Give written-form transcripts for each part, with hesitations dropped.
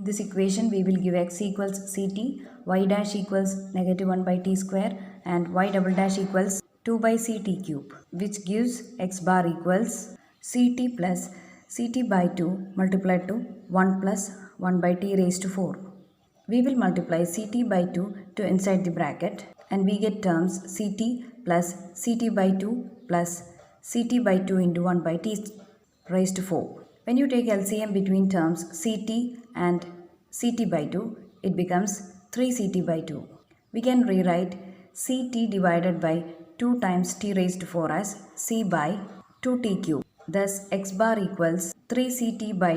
this equation we will give x equals ct, y dash equals negative 1 by t square and y double dash equals 2 by ct cube, which gives x bar equals ct plus ct by 2 multiplied to 1 plus 1 by t raised to 4. We will multiply ct by 2 to inside the bracket and we get terms ct plus ct by 2 plus ct by 2 into 1 by t raised to 4. When you take LCM between terms ct and ct by 2, it becomes 3ct by 2. We can rewrite ct divided by 2 times t raised to 4 as c by 2t cube. Thus x bar equals 3ct by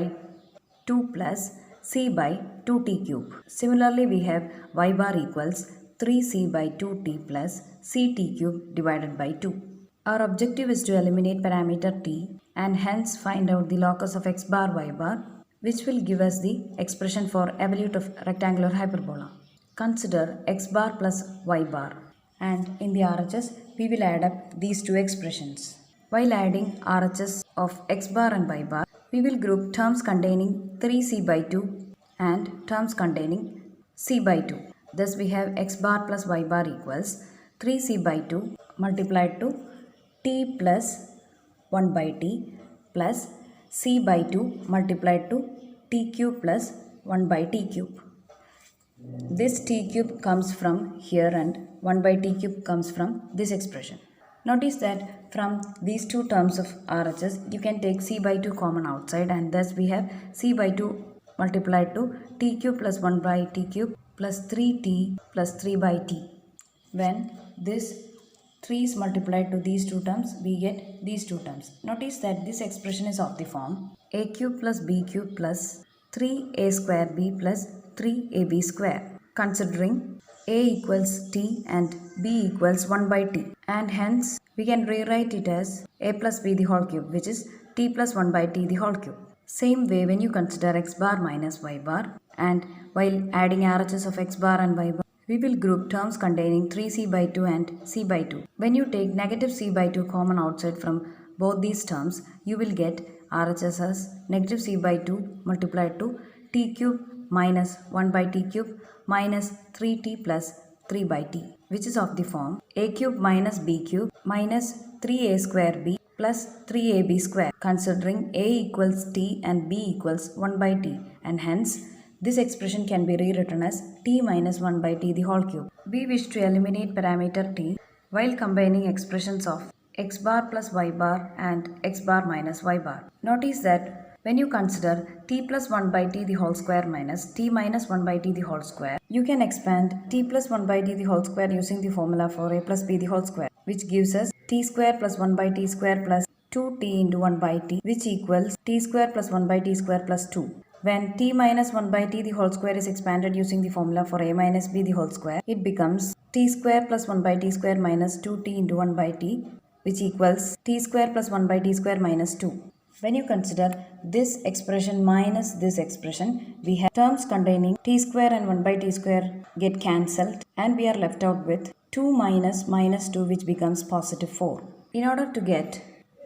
2 plus c by 2t cube. Similarly, we have y bar equals 3c by 2t plus ct cube divided by 2. Our objective is to eliminate parameter t and hence find out the locus of x bar y bar, which will give us the expression for evolute of rectangular hyperbola. Consider x bar plus y bar, and in the RHS we will add up these two expressions. While adding RHS of x bar and y bar, we will group terms containing 3c by 2 and terms containing c by 2. Thus we have x bar plus y bar equals 3c by 2 multiplied to t plus 1 by t plus c by 2 multiplied to t cube plus 1 by t cube. This t cube comes from here and 1 by t cube comes from this expression. Notice that from these two terms of RHS, you can take c by 2 common outside and thus we have c by 2 multiplied to t cube plus 1 by t cube plus 3t plus 3 by t. When this 3 is multiplied to these two terms, we get these two terms. Notice that this expression is of the form a cube plus b cube plus 3a square b plus 3ab square, considering a equals t and b equals 1 by t, and hence we can rewrite it as a plus b the whole cube, which is t plus 1 by t the whole cube. Same way when you consider x bar minus y bar, and while adding RHS of x bar and y bar, we will group terms containing 3c by 2 and c by 2. When you take negative c by 2 common outside from both these terms, you will get RHS as negative c by 2 multiplied to t cube minus 1 by t cube minus 3t plus 3 by t, which is of the form a cube minus b cube minus 3a square b plus 3ab square, considering a equals t and b equals 1 by t, and hence this expression can be rewritten as t minus 1 by t the whole cube. We wish to eliminate parameter t while combining expressions of x bar plus y bar and x bar minus y bar. Notice that when you consider t plus 1 by t the whole square minus t minus 1 by t the whole square, you can expand t plus 1 by t the whole square using the formula for a plus b the whole square, which gives us t square plus 1 by t square plus 2t into 1 by t, which equals t square plus 1 by t square plus 2. When t minus 1 by t the whole square is expanded using the formula for a minus b the whole square, it becomes t square plus 1 by t square minus 2t into 1 by t, which equals t square plus 1 by t square minus 2. When you consider this expression minus this expression, we have terms containing t square and 1 by t square get cancelled and we are left out with 2 minus minus 2, which becomes positive 4. In order to get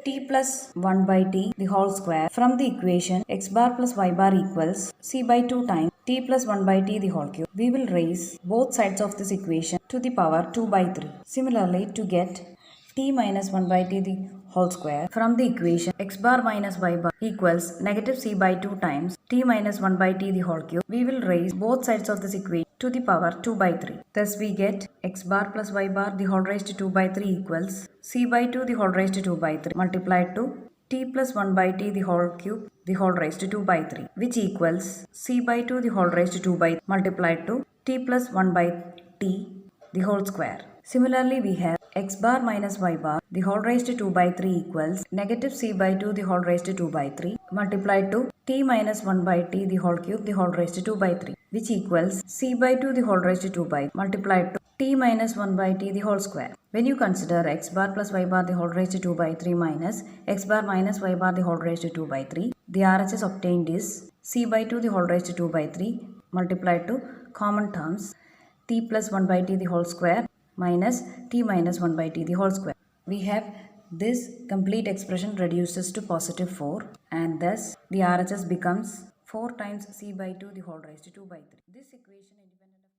t plus 1 by t the whole square from the equation x bar plus y bar equals c by 2 times t plus 1 by t the whole cube, we will raise both sides of this equation to the power 2 by 3. Similarly, to get t minus 1 by t the whole square from the equation x bar minus y bar equals negative c by 2 times t minus 1 by t the whole cube, we will raise both sides of this equation to the power 2 by 3. Thus we get x bar plus y bar the whole raised to 2 by 3 equals c by 2 the whole raised to 2 by 3 multiplied to t plus 1 by t the whole cube the whole raised to 2 by 3, which equals c by 2 the whole raised to 2 by multiplied to t plus 1 by t the whole square. Similarly, we have x bar minus y bar the whole raised to 2 by 3 equals negative c by 2 the whole raised to 2 by 3 multiplied to t minus 1 by t the whole cube the whole raised to 2 by 3, which equals c by 2 the whole raised to 2 by multiplied to t minus 1 by t the whole square. When you consider x bar plus y bar the whole raised to 2 by 3 minus x bar minus y bar the whole raised to 2 by 3, the RHS obtained is c by 2 the whole raised to 2 by 3 multiplied to common terms t plus 1 by t the whole square minus t minus 1 by t the whole square. We have this complete expression reduces to positive 4 and thus the RHS becomes 4 times c by 2 the whole raised to 2 by 3. This equation independent of